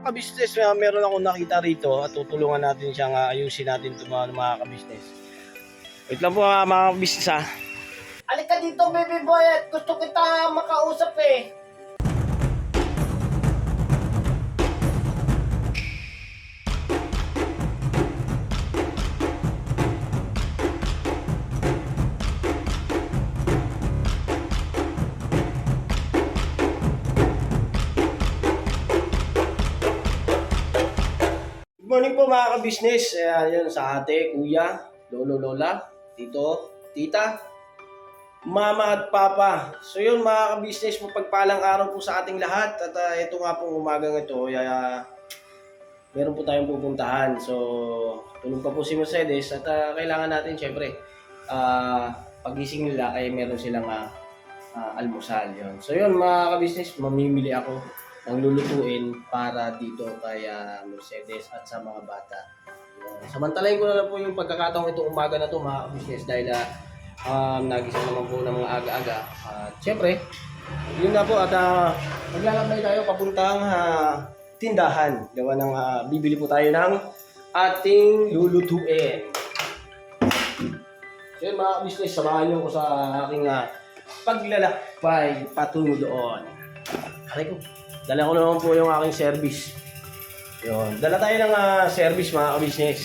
Ka-business, meron akong nakita rito at tutulungan natin siyang ayusin natin ito mga ka-business. Wait lang po mga ka-business ha. Halika dito, baby boy, at gusto kita makausap eh. Good morning po mga ka-business. Ayan, sa ate, kuya, lolo, lola, tito, tita, mama at papa. So yun mga ka-business, mapagpalang araw po sa ating lahat. At ito nga po umagang ito, meron po tayong pupuntahan. So tulog pa po si Mercedes at kailangan natin syempre pagising nila ay meron silang almusal. Yun. So yun mga ka-business, mamimili ako ng lulutuin para dito kay Mercedes at sa mga bata. Samantalahin ko na lang po yung pagkakataong itong umaga na to mga business dahil nagising naman po ng mga aga-aga. Siyempre, yun na po at maglalakbay tayo papuntang tindahan. Gawa ng bibili po tayo ng ating lulutuin. So yun mga business, samahan nyo ko sa aking paglalakbay patungo doon. Aray ko. Dala ko naman po yung aking service. Yun. Dala tayo ng service mga ka-business.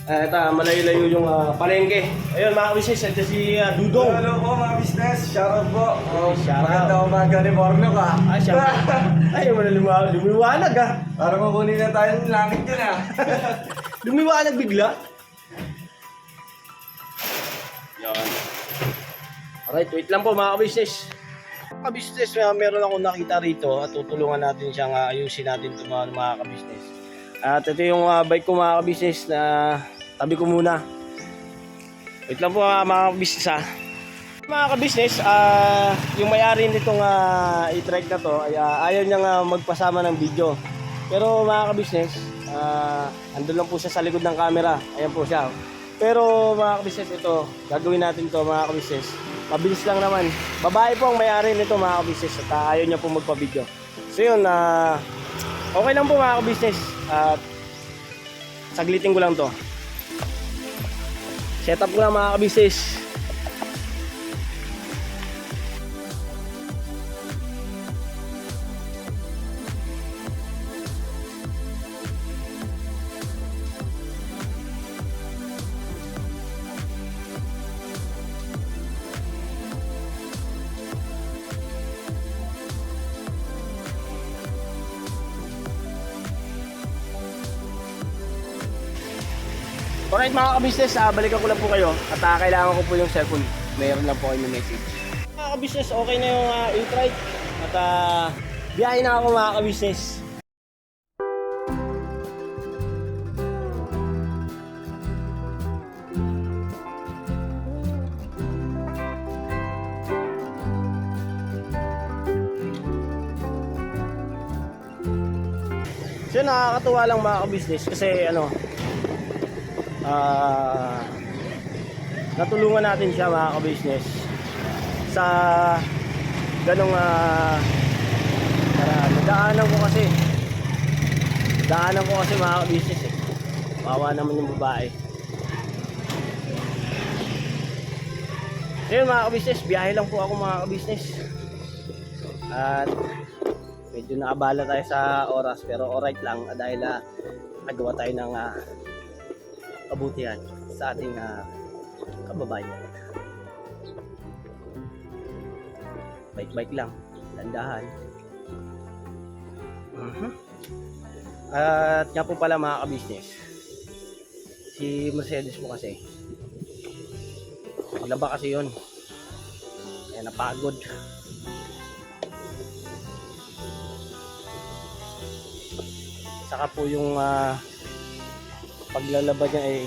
Ito, malayo-layo yung palengke. Ayun mga ka-business, ito si Dudong. Hello po mga business, shoutout po. Shoutout. Maganda umaga ni Borno ka. Siyempre. Ay, lumiwanag Para makunin na tayo ng langit yun Lumiwanag bigla. Yun. Alright, wait lang po mga ka-business. Ka-business, meron akong nakita rito at tutulungan natin siyang ayusin natin ito mga ka-business. At ito yung bike ko mga ka-business na tabi ko muna. Wait lang po mga ka-business ha. Mga ka-business, yung may-ari nitong e-trike na to ay ayaw niyang magpasama ng video. Pero mga ka-business, andun lang po siya sa likod ng camera. Ayan po siya. Pero mga ka-business, ito, gagawin natin to mga ka-business. Mabilis lang naman. Babae po ang may-ari nito mga ka-business at ayaw niya po magpa-video. So yun, okay lang po mga ka-business. At saglitin ko lang to. Set up ko lang mga ka-business. Alright mga ka-business, balikan ko lang po kayo at kailangan ko po yung cellphone. Mayroon lang po kayo ng message. Mga ka-business, okay na yung e-trike at biyahe na ako mga ka-business. So nakakatuwa lang mga ka-business kasi natulungan natin siya mga ka-business sa ganong daanan ko kasi mga ka-business bawa naman yung babae. So yun mga ka-business, biyahe lang po ako mga ka-business at medyo naabala tayo sa oras pero alright lang dahil nagawa tayo ng kabutihan sa ating kababayan. Bike lang, landahan. At nga po pala mga ka-business, si Mercedes po kasi naglaba kasi yun kaya napagod. Saka po yung paglalaba niya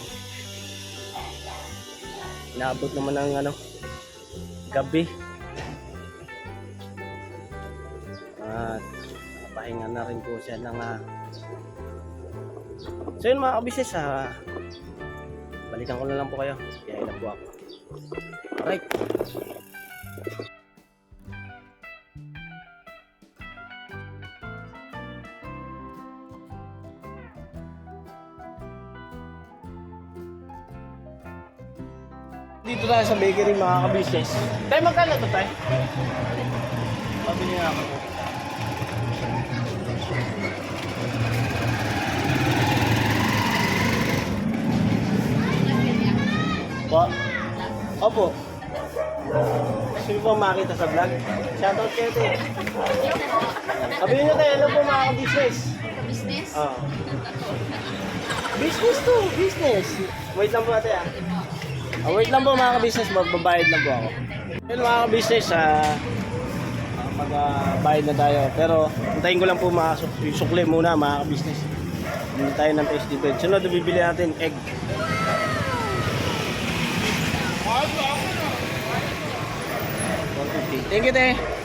inaabot naman ng gabi at pahinga na rin po siya ng so yun mga ka-business balikan ko na lang po kayo kaya ilan po ako. Alright. Dito tayo sa bakery mga ka-business. Tayo magkano to tayo? Pabili nga ako. Po? Opo. Sino po makita sa vlog? Shoutout kayo tayo. Sabihin nyo tayo, ano po mga ka-business? Business? Ah. Business to, business. Wait lang po natin wait lang po mga ka-business, magbabayad lang po ako. Well mga ka-business, magbayad na tayo. Pero hintayin ko lang po mga sukli muna mga ka-business. Hindi tayo ng tasty bread. Sunod, bibili natin egg. Thank you, te.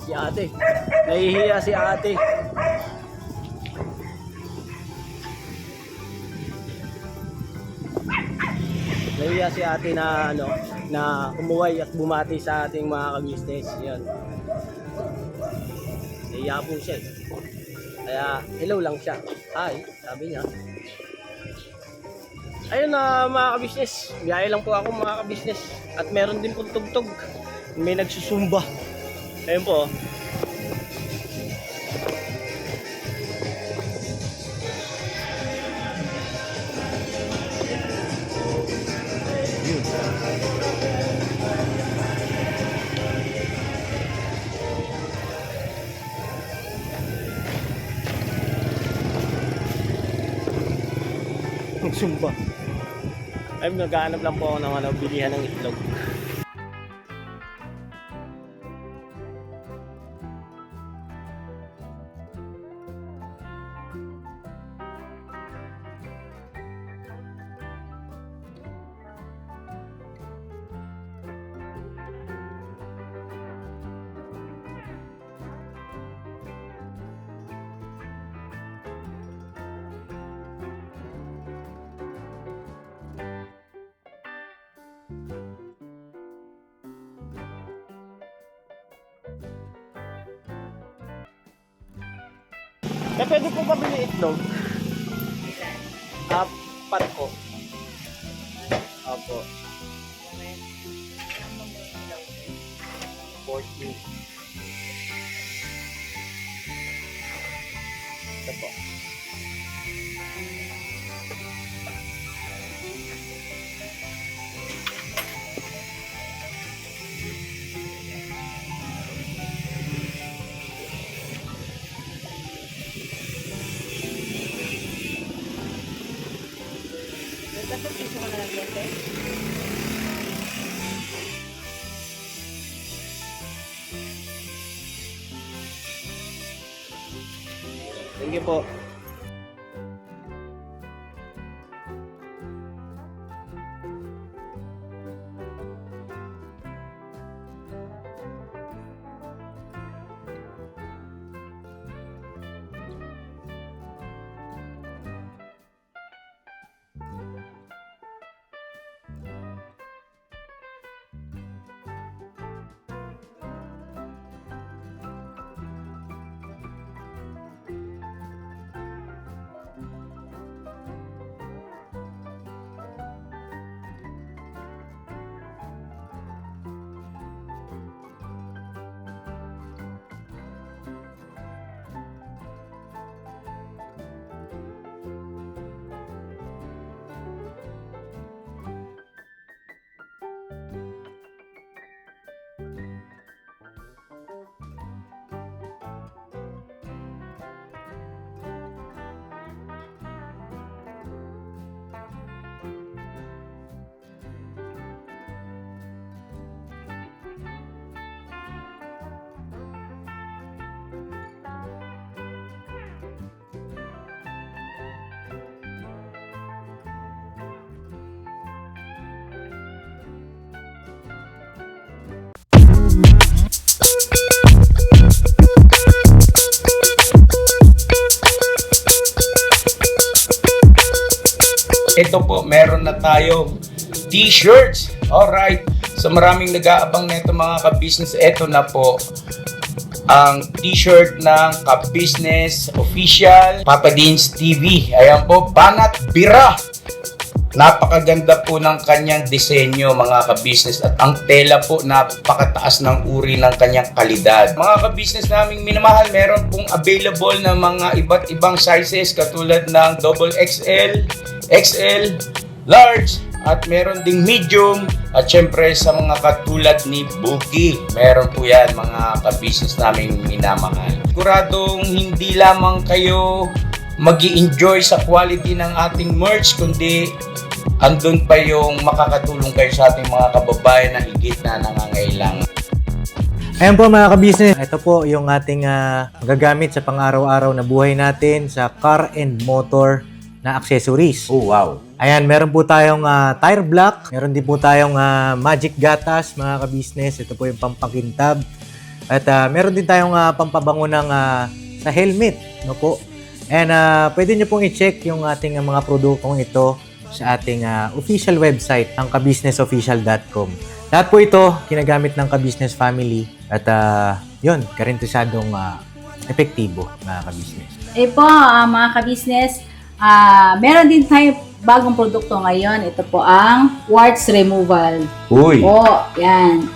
Si ate. Nahihiya si ate. Nahihiya si ate na na umuway at bumati sa ating mga ka-business. Yan. Nahihiya po siya. Kaya hello lang siya. Hi, sabi niya. Ayun na mga ka-business. Biyaya lang po ako mga ka-business. At meron din pong tugtog. May nagsusumba. Ayun po. Sumba. Ay, naghahanap lang po ako ng bilihan ng itlog. Eh, pwede po pabili itlog? Apat po. Opo. 40. Ito po. Thank you po. ito po, meron na tayong t-shirts. Alright. So maraming nag-aabang na ito mga ka-business. Ito na po ang t-shirt ng Ka-Business Official Papa Dean's TV. Ayan po, banat bira. Napakaganda po ng kanyang disenyo mga ka-business at ang tela po napakataas ng uri ng kanyang kalidad. Mga ka-business naming minamahal, meron pong available na mga iba't ibang sizes katulad ng XXL, XL, large, at meron ding medium at syempre sa mga katulad ni Buki. Meron po yan mga ka-business naming minamahal. Siguradong hindi lamang kayo mag-i-enjoy sa quality ng ating merch kundi andun pa yung makakatulong kayo sa ating mga kababayan na higit na nangangailangan. Ayan po mga ka-business, ito po yung ating magagamit sa pang-araw-araw na buhay natin sa car and motor na accessories. Oh wow! Ayan, meron po tayong tire block, meron din po tayong magic gatas mga ka-business. Ito po yung pampakintab. At meron din tayong pampabango ng sa helmet, no po. And pwede nyo pong i-check yung ating mga produktong ito sa ating official website, ang kabusinessofficial.com. Lahat po ito ginagamit ng Ka-Business Family at yun, karintisadong epektibo mga ka-business. Po, mga ka-business, meron din tayo bagong produkto ngayon. Ito po ang warts removal. Uy! Po, yan.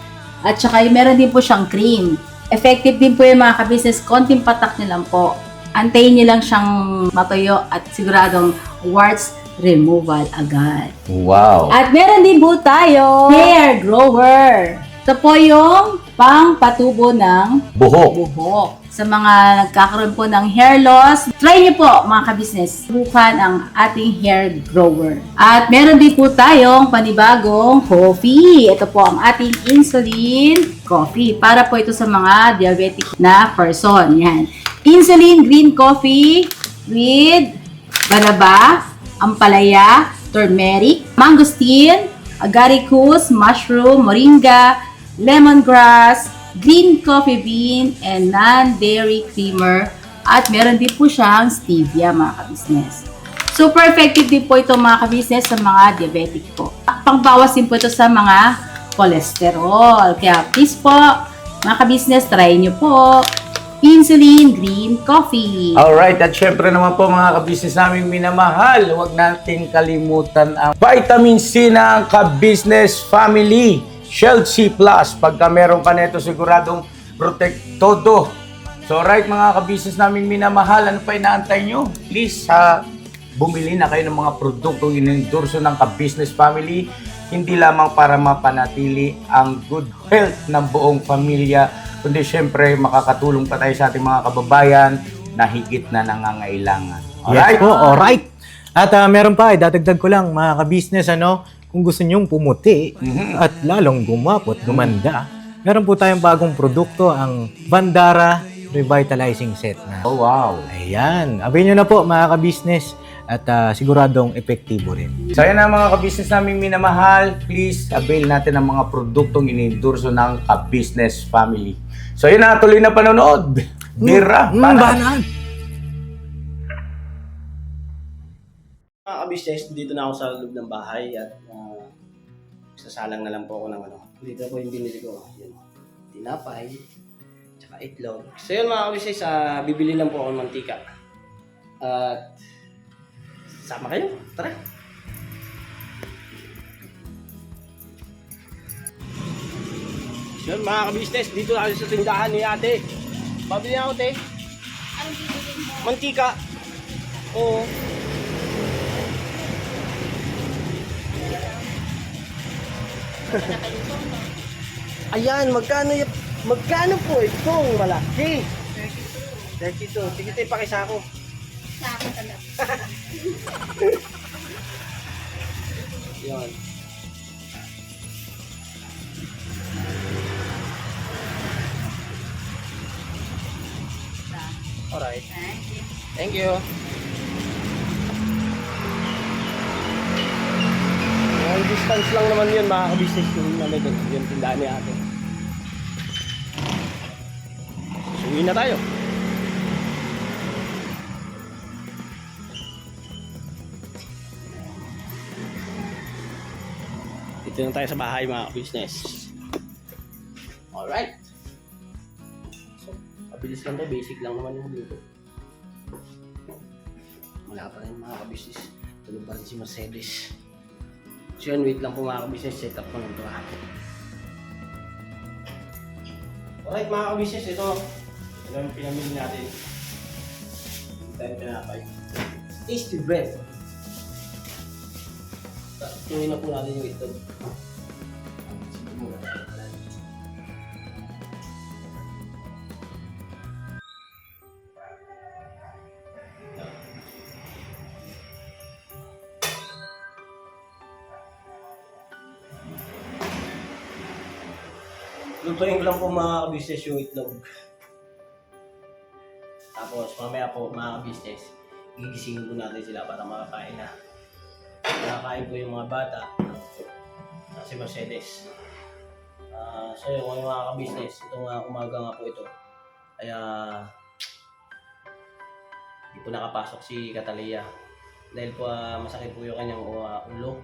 At saka meron din po siyang cream. Effective din po yung mga ka-business. Konting patak nyo lang po. Antayin nyo lang siyang matuyo at siguradong warts removal agad. Wow! At meron din po tayo hair grower. Ito po yung pang-patubo ng buhok. Sa mga nagkakaroon po ng hair loss, try niyo po mga ka-business. Subukan ang ating hair grower. At meron din po tayong panibagong coffee. Ito po ang ating insulin coffee. Para po ito sa mga diabetic na person. Yan. Insulin green coffee with banaba, ampalaya, turmeric, mangosteen, agaricus, mushroom, moringa, lemongrass, green coffee bean, and non-dairy creamer. At meron din po siyang stevia mga ka-business. Super effective din po ito mga ka-business sa mga diabetic po. Pangbawas din po ito sa mga cholesterol. Kaya please po mga ka-business, try nyo po insulin green coffee. Alright, at syempre naman po mga ka-business namin minamahal, huwag natin kalimutan ang vitamin C ng Ka-Business Family Shield C+. Pagka meron ka nito, siguradong protect todo. So right mga ka-business namin minamahal, ano pa inaantay nyo? Please, bumili na kayo ng mga produktong inendorso ng Ka-Business Family, hindi lamang para mapanatili ang good health ng buong pamilya, kundi syempre makakatulong pa tayo sa ating mga kababayan na higit na nangangailangan. Alright? Yes po, alright. At meron pa, dadagdag ko lang mga ka-business, kung gusto nyong pumuti at lalong gumapot, gumanda, meron po tayong bagong produkto, ang Bandara Revitalizing Set na. Oh wow! Ayan, abay nyo na po mga ka-business at siguradong epektibo rin. So yan ang mga ka-business namin minamahal, please avail natin ang mga produktong inendorso ng Ka-Business Family. So yun na, tuloy na panonood. Bira, Banat! Mga ka-business, dito na ako sa loob ng bahay at sasalang na lang po ako ng Dito po yung binili ko. Yun, tinapay, tsaka itlog. So yun mga ka-business, bibili lang po ako ng mantika. At sama kayo, tara! So yun mga ka-business, dito na sa tindahan ni ate. Pabili na ako, te. Mantika. Oo. Ayan, magkano po itong malaki? 32. Sige tayo, pakisa ko. Sa akin talaga. Yan. Alright. Thank you. Long distance lang naman yun mga ka-business yung tindahan ni ate. Suwi na tayo. Dito na tayo sa bahay mga business. Alright. So, mabilis lang to. Basic lang naman yung dito. Wala pa rin mga business. Tulog pa rin si Mercedes. So yun, wait lang po mga business. Set up ko lang ito. Alright mga business, ito. Ito yung pinamili natin. Tayo pinapay. Tasty bread. Tuloy na po natin yung itlog. Lutuin ko lang po mga ka-business yung itlog. Tapos mamaya po mga ka-business, gigisingin po natin sila para makakain na. Makakain po yung mga bata sa si Mercedes. So yung mga ka-business, itong umaga nga po ito. Kaya hindi po nakapasok si Catalia. Dahil po masakit po yung kanyang ulo.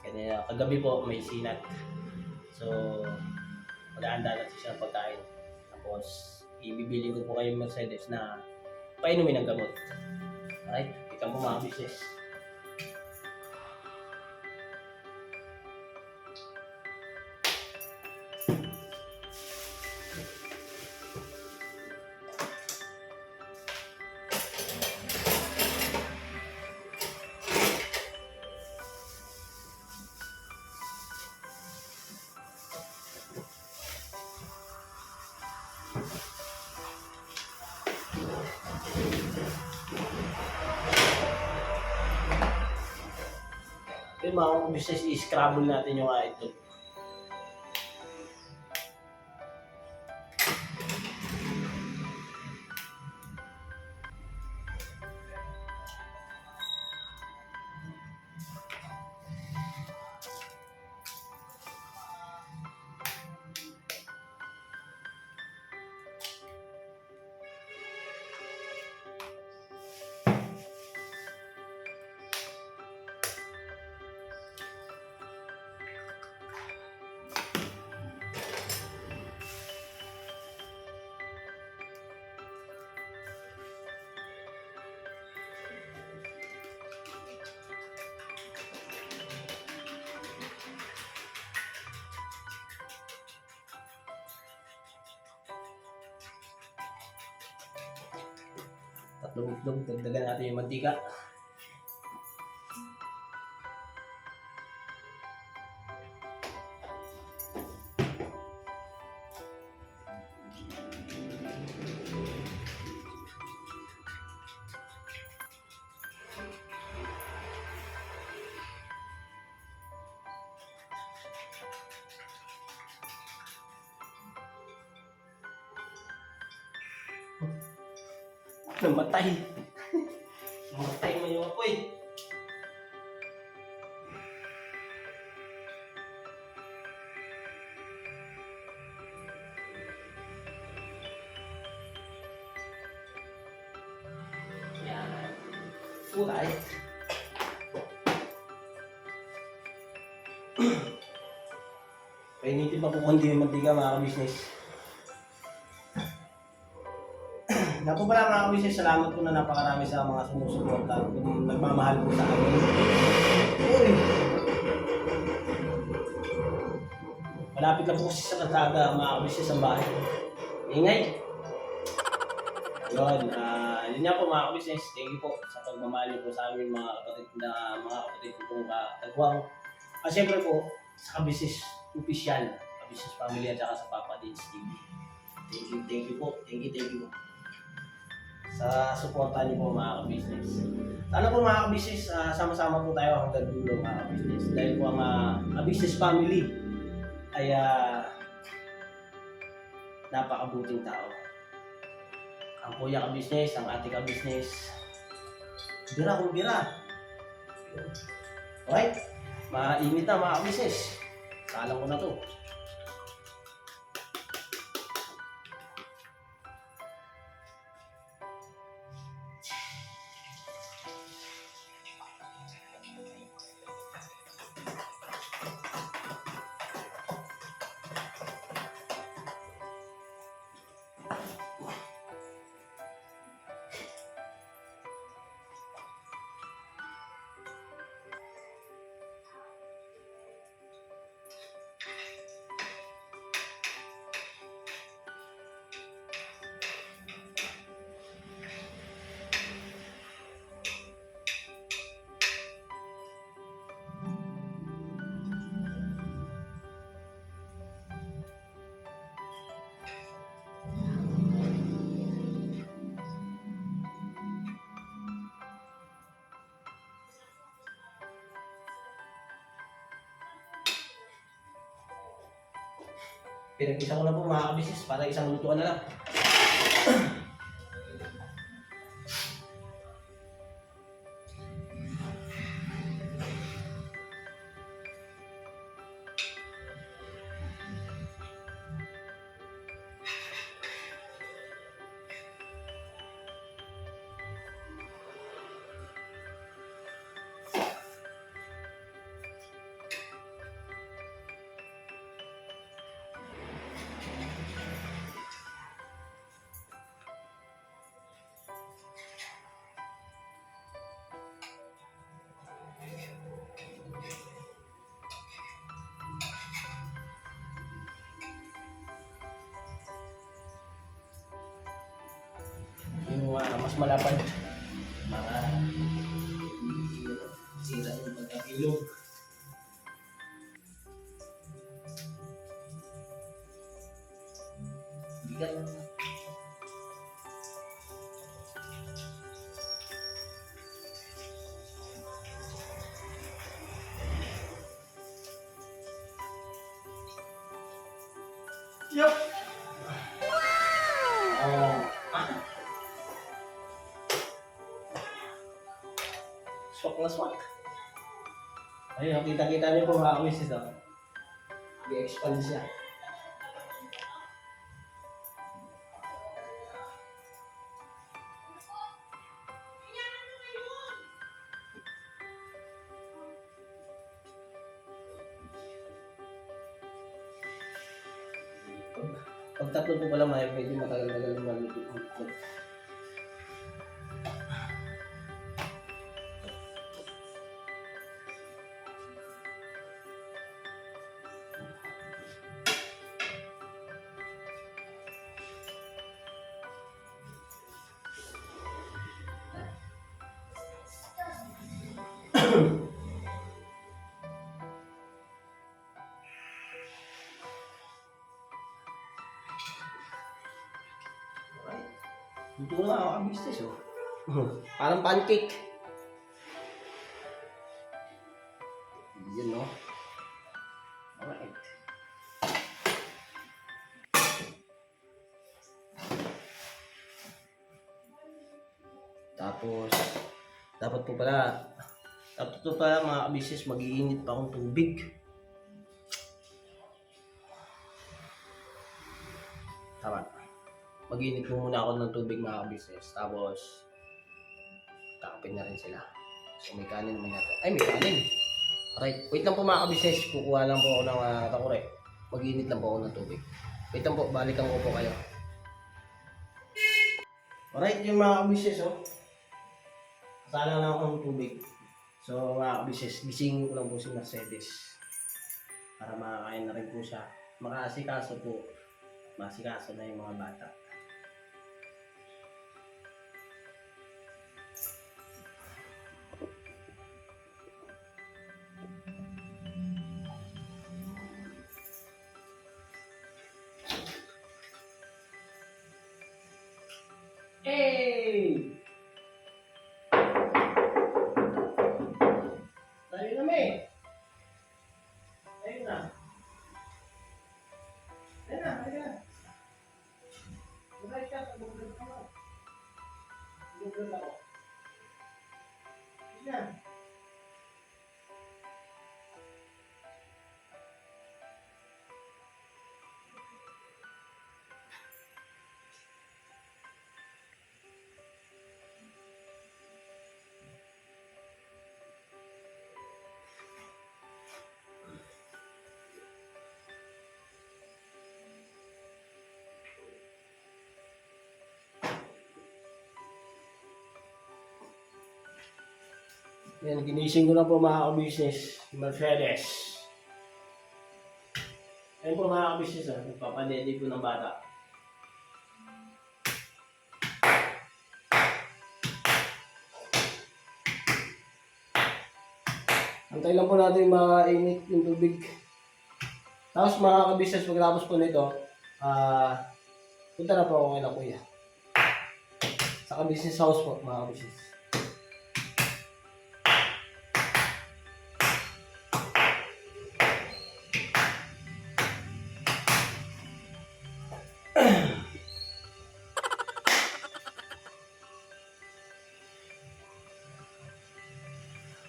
Kaya kagabi po may sinat. So mag-aanda lang siya ng pagkain. Tapos, ibibili ko po kayo Mercedes na painumin ng gamot. Alright? Ikaw po mga business. Yung mga business, i-scramble natin yung itlog. Tatlong itlog, dagdagan natin yung mantika. Namatay. Namatay mo yung apoy. Yan. Kulay. Painitin pa po konti yung mantika mga ka-business. Nga po pala mga ka-business, salamat po na napakarami sa mga sumusuporta kung nagmamahal po sa amin. Uy! Malapit lang po kasi sa Kalsada mga ka-business ang bahay. Ingay! Yun, yun nga po mga ka-business, thank you po sa pagmamahal niyo po sa amin mga kapatid ko pong katagwang. At syempre po, sa ka-business official, ka-business family at saka sa Papa Dins TV. Thank you po, thank you. Sa suporta niyo po mga ka-business. Sana po mga ka-business, sama-sama po tayo hanggang dulo mga ka-business. Dahil po ang ka-business family ay napakabuting tao. Ang kuya ka-business, ang ate ka-business, bira kung bira. Okay? Mainit na mga ka-business. Salang ko na to. Pinag-isa ko na po mga kabisnes para isang lutuan na lang. Yung mas malapad, mga sira yung pagkakilog. Bigat. Yup! Oh. Swak na swak. Ayun, kita-kita niyo po mga kabisnes. I-expand siya. Pag tatlo po pala medyo matagal-tagal na maluto. Luto na ako ang business, oh. Parang pancake. Yun, no? Alright. Tapos, dapat po pala mga kabisnes, mag-iinit pa akong tubig. Tama. Mag-init po muna ako ng tubig mga kabisnes. Tapos, kakapin na rin sila. So, may kanin naman natin. Ay, may kanin! Alright, wait lang po mga kabisnes. Kukuha lang po ako ng takure. Mag-init lang po ako ng tubig. Wait lang po, balikan ko po kayo. Alright, yung mga kabisnes, oh. Kasala lang ako ng tubig. So, mga kabisnes, gising ko lang po si Mercedes. Para makakain na rin po siya. Makasikaso po. Masikaso na yung mga bata. Hey! Tayo na, may. Tayo na. Tayo na, tayo na. Buhay ka, tagugulog ka mo. Tagugulog ako. Tayo na. Yan, ginising ko na po mga ka-business. Mercedes. Ayun po mga ka-business, nagpapadede po ng bata. Antay lang po natin mainit yung tubig. Tapos mga ka-business, pagkatapos po nito, punta na po ako kay Kuya. Sa ka-business house po, mga ka-business.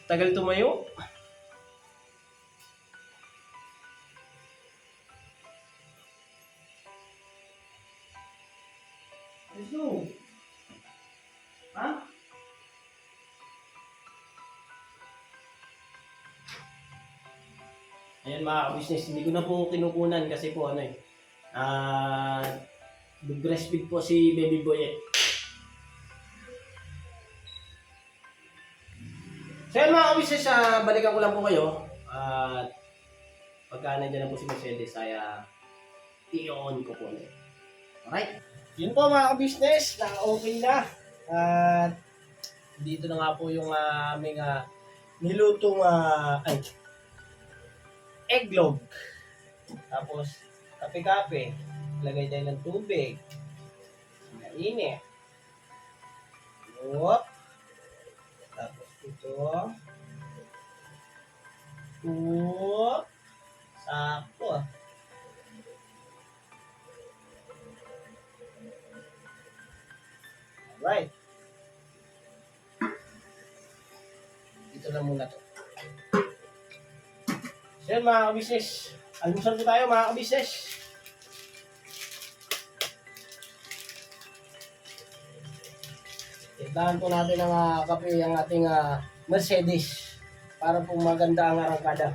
Tagal tumayo. Let's go. Ha? Ayan mga ka-business, hindi ko na po kinukunan kasi po ano breastfeed po si Baby Boy. So yan mga ka-business, balikan ko lang po kayo. At pagka nandiyan na po si Mercedes, ay i-on ko po na. Alright? Yun po mga ka-business, na okay na. At dito na nga po yung aming nilutong eggnog. Tapos, kape-kape. Lagay tayo ng tubig. Mainit. Whoop. Tapos ito. Whoop. Sakto. Alright. Dito na muna to. So yan mga ka-business. Almusal po tayo mga ka-business. Tindahan po natin ang kape ang ating Mercedes para po maganda ang arangkada.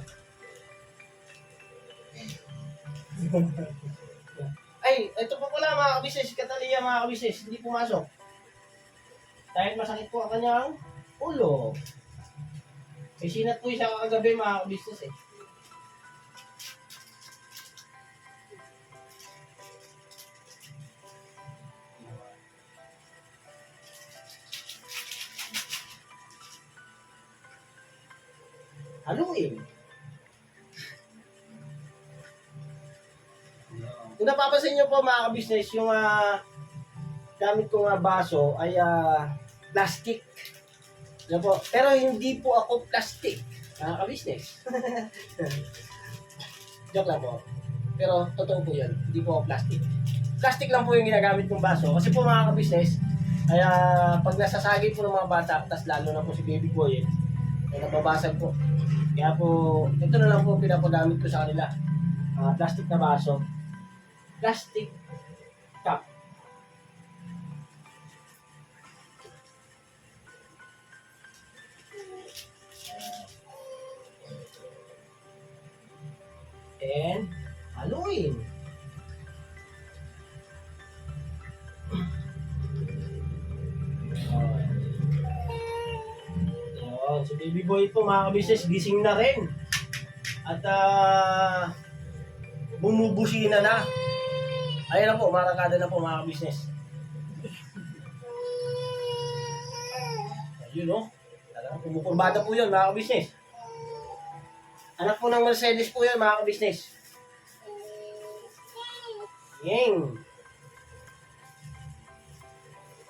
Ay, ito po pala mga ka-business, Catalia mga ka-business, hindi pumasok. Dahil masakit po ang kanyang ulo. May sinat po siya kagabi mga ka-business eh. Haluin. Kung napapansin nyo po mga ka-business, yung gamit kong baso ay plastic. Yan po. Pero hindi po ako plastic. Mga ka-business. Joke lang po. Pero totoo po yan. Hindi po ako plastic. Plastic lang po yung ginagamit kong baso. Kasi po mga ka-business, ay pag nasasagi po ng mga bata, tas lalo na po si Baby Boy, ay nababasag po. Kaya po, ito na lang po pinapagamit ko sa kanila. Plastic na baso. Plastic cup. And haluin. Si Baby Boy po mga ka-business, gising na rin. At bumubusina na. Ayun na po, marakada na po mga ka-business. Ayun o. Talagang kumukurbada po yun mga ka-business. Anak po ng Mercedes po yun mga ka-business. Yeng.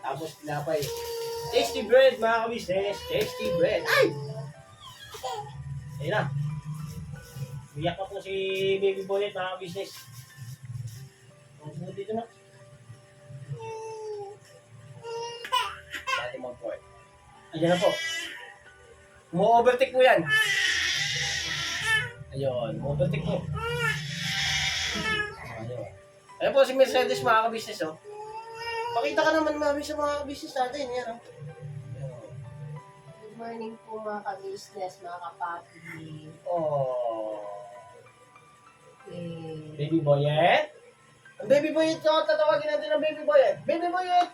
Tapos tinapay. Tasty bread mga ka-business. Tasty bread. Ay! Ayun na. Uyak na po si Baby Boy mga ka-business. Dito na. Dati mag-port. Ayan na po. Mo-overtake po yan. Ayun. Mo-overtake po. Ayun. Ayun po si Mercedes mga ka-business oh. Pakita ka naman mami sa mga business natin. Yan, oh. Good morning po mga ka-business, mga kapapi. Oh. Eh, Baby Boyet. Ang Baby Boyet ko, tatawagin natin ang Baby Boyet. Baby Boyet!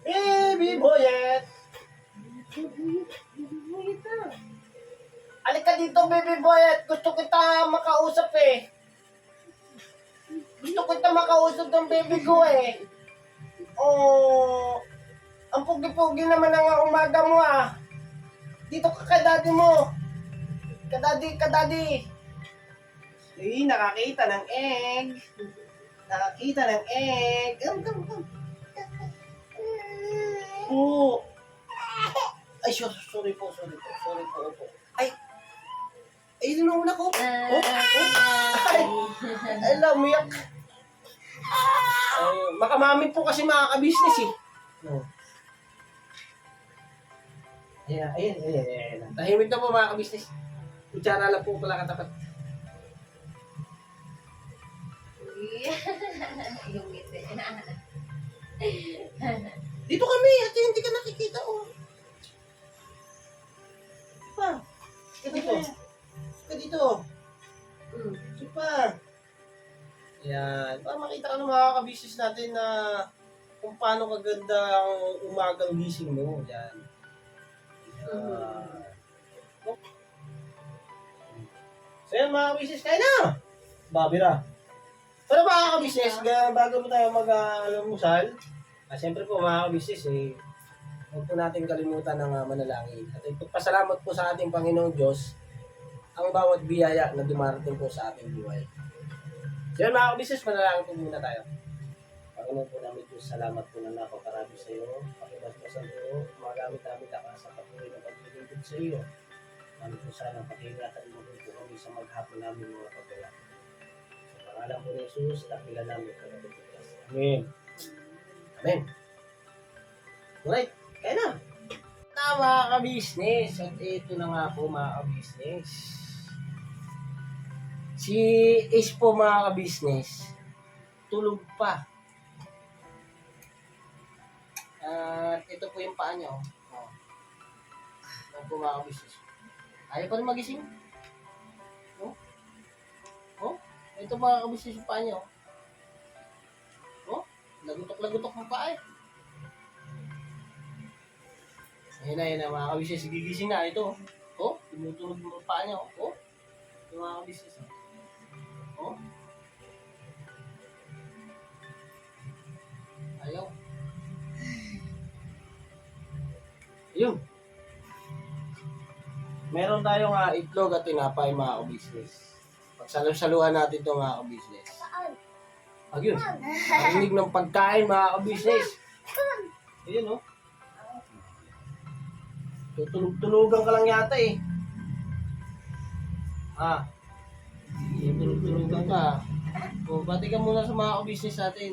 Baby Boyet! Halika dito, baby boy, at gusto kita makausap eh. Gusto kita makausap ng baby ko eh. Oh, ang pugi-pugi naman ang umaga mo ah. Dito ka kay daddy mo. Kadadi. Eh, nakakita ng egg. Nakakita ng egg. Come. Oh. Ay, sorry po. Opo. Ay, inuuna ko. Ay, umiyak. Ay, makamami po kasi mga ka-business eh. Oh. Ayan. Tahimik na po mga ka-business. Kutsara lang po pala katapat. Dito kami, at hindi ka nakikita oh. Pa, ka dito. Pa. Yan, para makita ka ng mga ka-business natin na kung paano kaganda ang umagang gising mo. Yan. So yan mga ka-business, kain na! Babira. Pero mga ka-business, bago po tayo mag-almusal, siyempre po mga ka-business, huwag po natin kalimutan ng manalangin. At ipagpasalamat po sa ating Panginoong Diyos ang bawat biyaya na dumarating po sa ating buhay. So yan mga ka-business, manalangin po muna tayo. Panginoon po namin Diyos, salamat po na napakarami sa iyo. Pakibasbasan po, magamit namin lakas sa patuloy na paglilingkod sa iyo. Namin po sana pakingatan mo po kami sa maghapon namin mga pagkala. Sa pangalan po ni Jesus, dakilan namin ka na pagkakas. Amen. Amen. Alright, kaya na. Mga ka-business. At ito na nga po mga ka-business. Si Ace po mga ka-business, tulog pa. At ito po yung paa niya. Ito po mga ka-business. Ayaw pa rin magising. Ito mga ka-business yung paa niya. Lagutok ng paa eh. Ayun na mga ka-business. Gigising na ito. Tumutunog yung paa niya. Ito mga ka-business. Ayaw. Ayun. Meron tayong itlog at tinapay mga ka-business. Pagsalusaluhan natin ito mga ka-business. Ayun. Narinig ng pagkain mga ka-business. Ayun oh. Tutulog-tulogan ka lang yata eh. Tutulog-tulogan ka. Bati ka muna sa mga ka-business natin.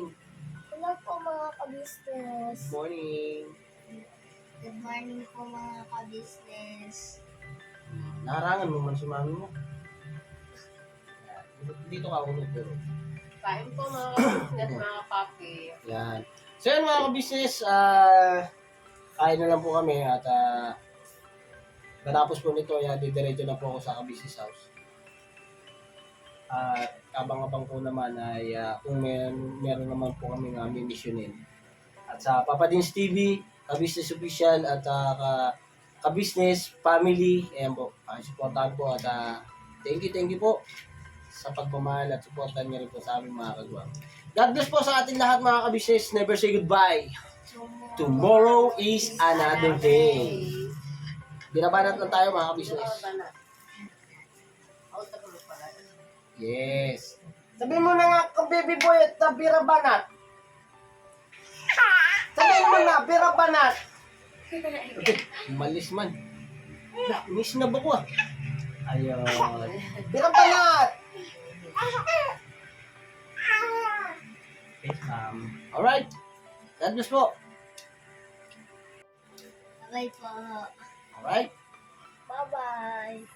Hello po mga ka-business. Morning. Good morning po mga ka-business. Naharangan mo man si mami mo. Dito ka tulog. Kain po mga ka-business, mga papi. Yan. So yan mga ka-business, kain na lang po kami at matapos po nito, didiretso na po ako sa ka-business house. At abang-abang po naman ay kung meron naman po kami misyonin. At sa Papa Dins TV, ka-business official at ka-business family, ayan po, supportahan po at thank you po sa pagmamahal at supportan niyo rin po sa aming mga kagwang. God bless po sa ating lahat mga ka-business. Never say goodbye. Tomorrow is another day. Binabanat lang tayo mga ka-business. Yes. Sabihin mo na nga kung baby boy at bira banat. Sabihin mo na, bira banat. Malis man. Miss na ba ko Ayun. Bira banat. Yes, alright. God bless po. Bye po. Alright. Bye-bye.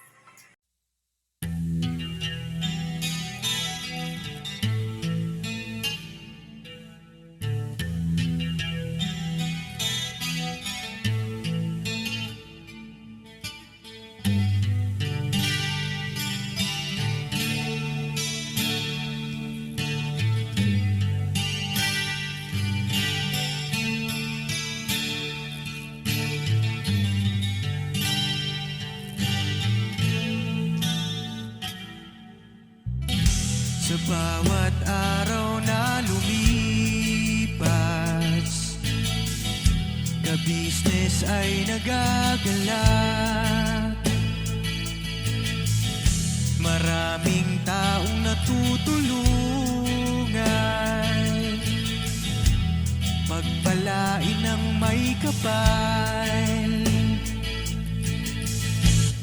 bawat araw na lumipas, ka-business ay nagagalak. Maraming taong natutulungan, pagpalain ng may kapal.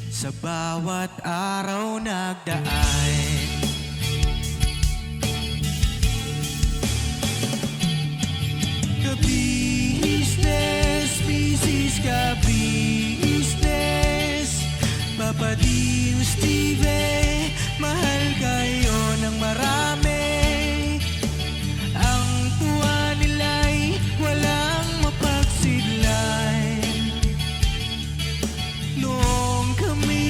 Sa bawat araw nagdaan, ka-business, business, ka-business, Papa Dio, Steve, mahal kayo ng marami. Ang tuwa nila'y walang mapagsidlan. Noong kami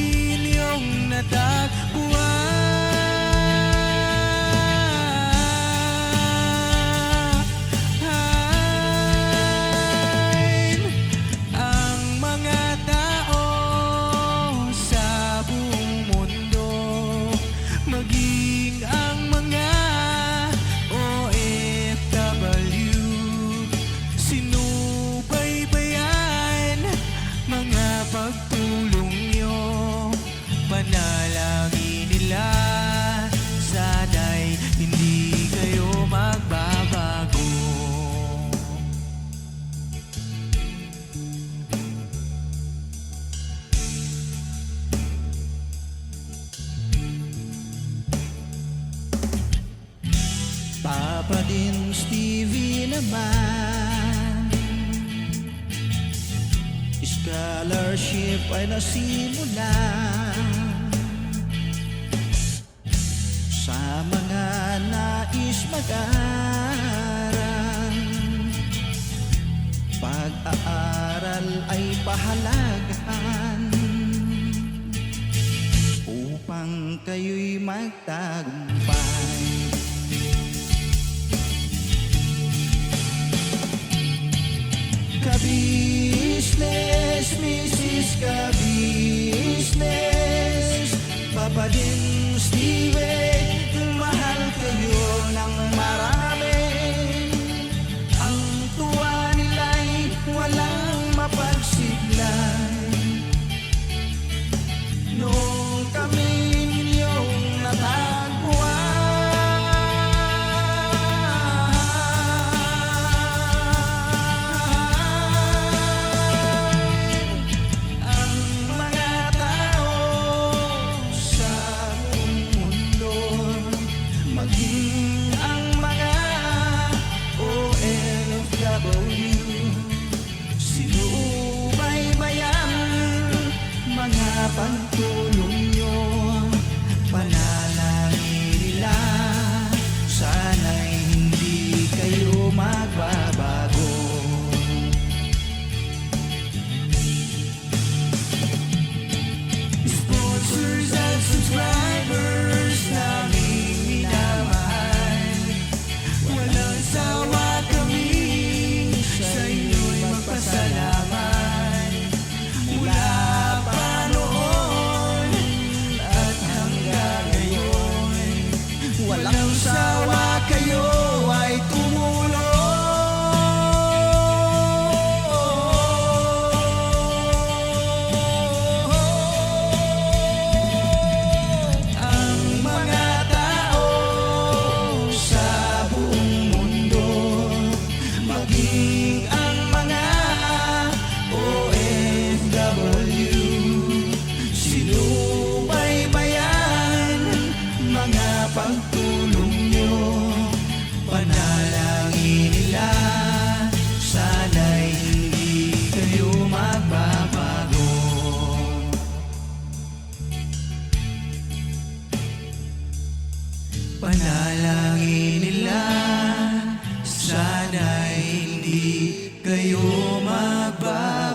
niyong natagpuan, ang mga tao sa buong mundo, maging ang mga OFW, sinubaybayan mga pagtulong nyo, panalangin nila, sana'y hindi kayo magbabago. Papa din Stevie naman, scholarship ay nasimulan sa mga nais mag-aral. Pag-aaral ay pahalagahan upang kayo'y magtagumpay. Ka-business, Mrs. Ka-business, Papa din Steve, mahal kayo ng marami. Ang tuwa nila'y walang mapagsiglan. Noong kami ninyong natagpuan, pagtulong nyo, panalangin nila, sana'y hindi kayo magbabago. Sponsors at subscribers naming minamahal, walang sawa kami sa inyo'y magpasalamat. Mula pa noon at hanggang ngayon, walang sawa kayo ay tumulong. Ang mga tao sa buong mundo, maging ang mga OFW, sinubaybayan mga pagtulong nyo, panalangin nila, sana'y hindi kayo magbabago. Panalangin nila, sana'y hindi kayo magbabago.